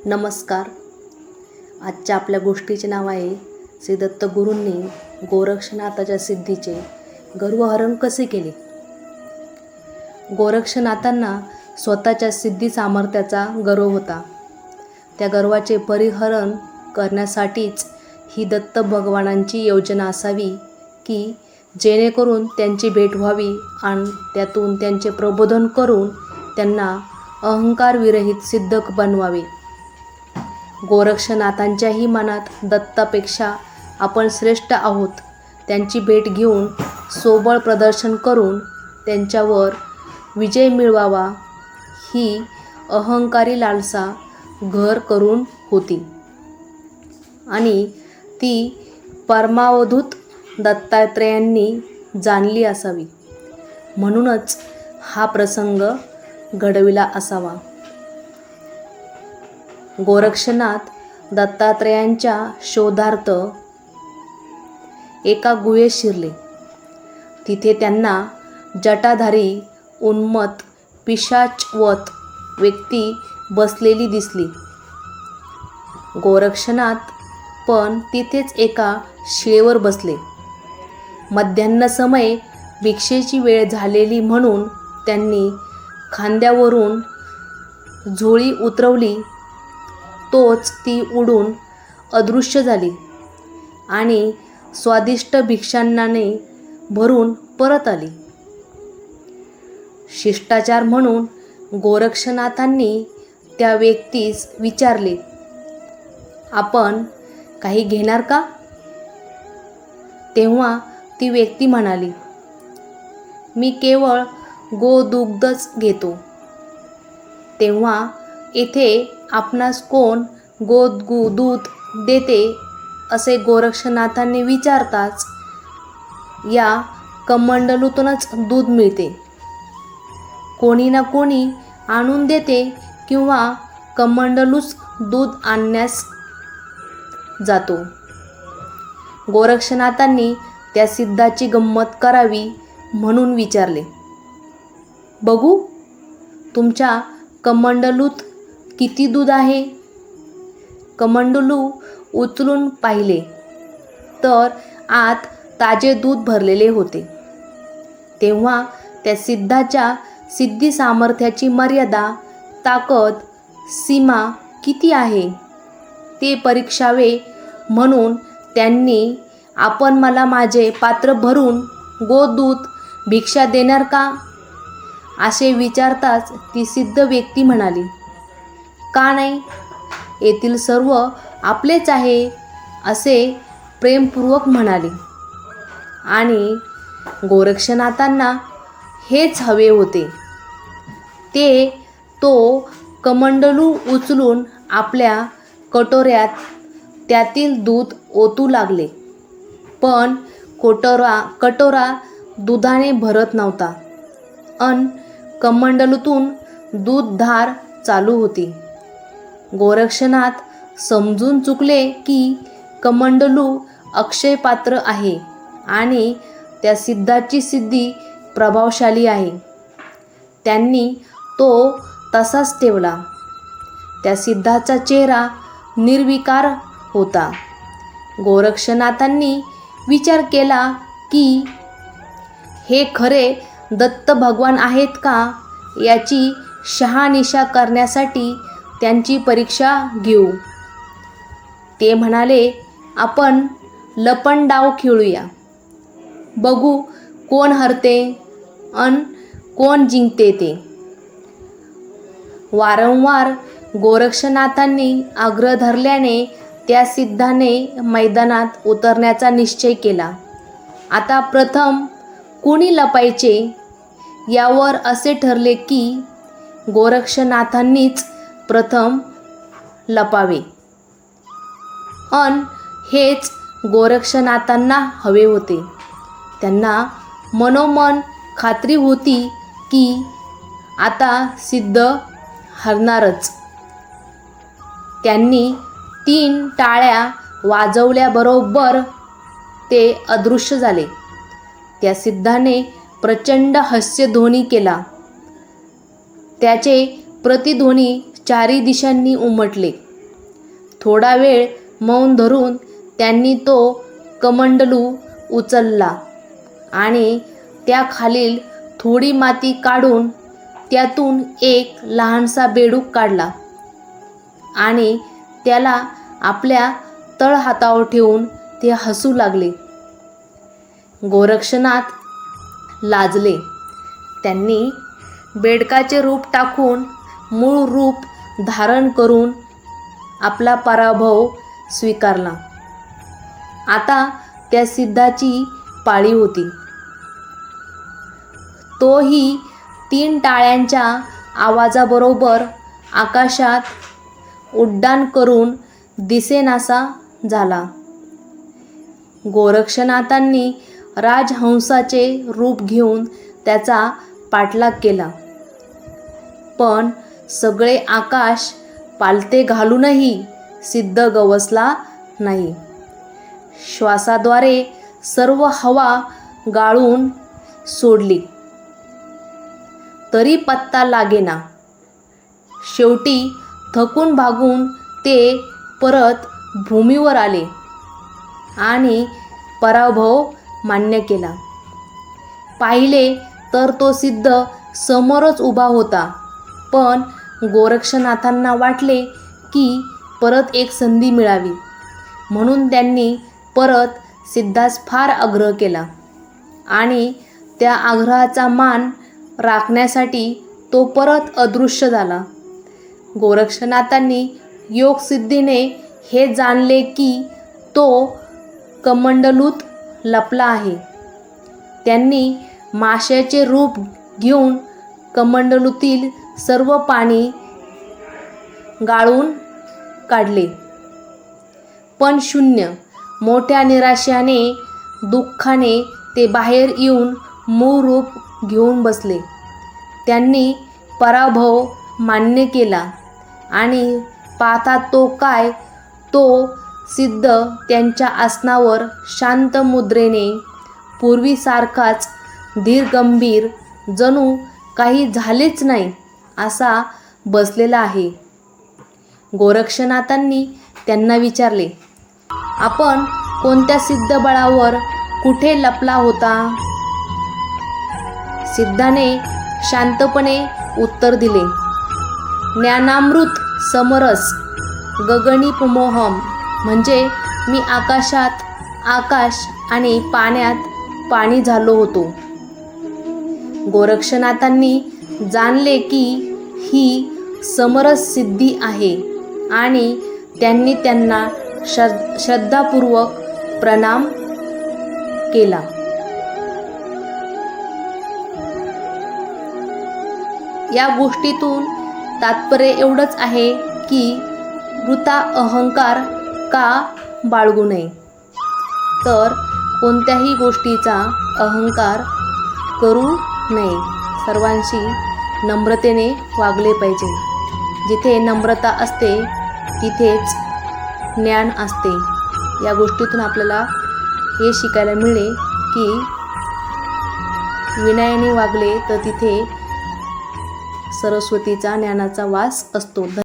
नमस्कार. आजच्या आपल्या गोष्टीचे नाव आहे श्री दत्त गुरूंनी गोरक्षनाथाच्या सिद्धीचे गर्वहरण कसे केले. गोरक्षनाथांना स्वतःच्या सिद्धी सामर्थ्याचा गर्व होता. त्या गर्वाचे परिहरण करण्यासाठीच ही दत्त भगवानांची योजना असावी की जेणेकरून त्यांची भेट व्हावी आणि त्यातून त्यांचे प्रबोधन करून त्यांना अहंकारविरहित सिद्ध बनवावे. गोरक्षनाथांच्याही मनात दत्तापेक्षा आपण श्रेष्ठ आहोत त्यांची भेट घेऊन सोबळ प्रदर्शन करून त्यांच्यावर विजय मिळवावा ही अहंकारी लालसा घर करून होती आणि ती परमावधूत दत्तात्रेयांनी जाणली असावी. म्हणूनच हा प्रसंग घडविला असावा. गोरक्षनाथ दत्तात्रेयांच्या शोधार्थ एका गुहेत शिरले. तिथे त्यांना जटाधारी उन्मत्त पिशाचवत व्यक्ती बसलेली दिसली. गोरक्षनाथ पण तिथेच एका शिळेवर बसले. मध्यान्ह समय भिक्षेची वेळ झालेली म्हणून त्यांनी खांद्यावरून झोळी उतरवली. तोच ती उडून अदृश्य झाली आणि स्वादिष्ट भिक्षान्नाने भरून परत आली. शिष्टाचार म्हणून गोरक्षनाथांनी त्या व्यक्तीस विचारले, आपण काही घेणार का? तेव्हा ती व्यक्ती म्हणाली, मी केवळ गोदुग्धच घेतो. तेव्हा येथे आपणास कोण दूध देते असे गोरक्षनाथांनी विचारताच या कमंडलूतूनच दूध मिळते. कोणी ना कोणी आणून देते किंवा कमंडलूच दूध आणण्यास जातो. गोरक्षनाथांनी त्या सिद्धाची गंमत करावी म्हणून विचारले, बघू तुमच्या कमंडलूत किती दूध आहे? कमंडलू उचलून पाहिले तर आत ताजे दूध भरलेले होते. तेव्हा त्या सिद्धाच्या सिद्धी सामर्थ्याची मर्यादा, ताकद, सीमा किती आहे ते परीक्षावे म्हणून त्यांनी, आपण मला माझे पात्र भरून गोदूध भिक्षा देणार का? असे विचारताच ती सिद्ध व्यक्ती म्हणाली, का नाही, येथील सर्व आपलेच आहे असे प्रेमपूर्वक म्हणाले. आणि गोरक्षनाथांना हेच हवे होते. ते तो कमंडलू उचलून आपल्या कटोऱ्यात त्यातील दूध ओतू लागले. पण कटोरा दुधाने भरत नव्हता अन कमंडलूतून दूध धार चालू होती. गोरक्षनाथ समजून चुकले की कमंडलू अक्षय पात्र आहे आणि त्या सिद्धाची सिद्धी प्रभावशाली आहे. त्यांनी तो तसाच ठेवला. त्या सिद्धाचा चेहरा निर्विकार होता. गोरक्षनाथांनी विचार केला की हे खरे दत्त भगवान आहेत का याची शहानिशा करण्यासाठी त्यांची परीक्षा घेऊ. ते म्हणाले, आपण लपंडाव खेळूया. बघू कोण हरते अन कोण जिंकते ते. वारंवार गोरक्षनाथांनी आग्रह धरल्याने त्या सिद्धाने मैदानात उतरण्याचा निश्चय केला. आता प्रथम कोणी लपायचे यावर असे ठरले की गोरक्षनाथांनीच प्रथम लपावे. अन हेच गोरक्षनाथांना हवे होते. त्यांना मनोमन खात्री होती की आता सिद्ध हरणारच. त्यांनी 3 टाळ्या वाजवल्याबरोबर ते अदृश्य झाले. त्या सिद्धाने प्रचंड हास्यध्वनी केला. त्याचे प्रतिध्वनी चारी दिशांनी उमटले. थोडा वेळ मौन धरून त्यांनी तो कमंडलू उचलला आणि त्याखालील थोडी माती काढून त्यातून एक लहानसा बेडूक काढला आणि त्याला आपल्या तळहातावर ठेवून ते हसू लागले. गोरक्षनाथ लाजले. त्यांनी बेडकाचे रूप टाकून मूळ रूप धारण करून आपला पराभव स्वीकारला. आता त्या सिद्धाची पाळी होती. तोही 3 टाळ्यांच्या आवाजाबरोबर आकाशात उड्डाण करून दिसेनासा झाला. गोरक्षनाथांनी राजहंसाचे रूप घेऊन त्याचा पाठलाग केला. पण सगळे आकाश पालथे घालूनही सिद्ध गवसला नाही. श्वासाद्वारे सर्व हवा गाळून सोडली तरी पत्ता लागेना. शेवटी थकून भागून ते परत भूमीवर आले आणि पराभव मान्य केला. पाहिले तर तो सिद्ध समोरच उभा होता. पण गोरक्षनाथांना वाटले की परत एक संधी मिळावी, म्हणून त्यांनी परत सिद्धास फार आग्रह केला आणि त्या आग्रहाचा मान राखण्यासाठी तो परत अदृश्य झाला. गोरक्षनाथांनी योगसिद्धीने हे जाणले की तो कमंडलूत लपला आहे. त्यांनी माशाचे रूप घेऊन कमंडलूतील सर्व पाणी गाळून काढले. पण शून्य. मोठ्या निराशेने दुःखाने ते बाहेर येऊन मूळ रूप घेऊन बसले. त्यांनी पराभव मान्य केला आणि पाहता तो काय, तो सिद्ध त्यांच्या आसनावर शांत मुद्रेने पूर्वीसारखाच धीरगंभीर, जणू काही झालेच नाही असा बसलेला आहे. गोरक्षनाथांनी त्यांना विचारले, आपण कोणत्या सिद्ध बळावर कुठे लपला होता? सिद्धाने शांतपणे उत्तर दिले, ज्ञानामृत समरस गगनीपमोहम, म्हणजे मी आकाशात आकाश आणि पाण्यात पाणी झालो होतो. गोरक्षनाथांनी जाणले की ही समरस सिद्धी आहे आणि त्यांनी त्यांना श्रद्धापूर्वक प्रणाम केला. या गोष्टीतून तात्पर्य एवढंच आहे की वृथा अहंकार का बाळगू नये, तर कोणत्याही गोष्टीचा अहंकार करू नये. सर्वांशी नम्रतेने वागले पाहिजे. जिथे नम्रता असते तिथेच ज्ञान असते. या गोष्टीतून आपल्याला हे शिकायला मिळेल की विनयाने वागले तर तिथे सरस्वतीचा ज्ञानाचा वास असतो.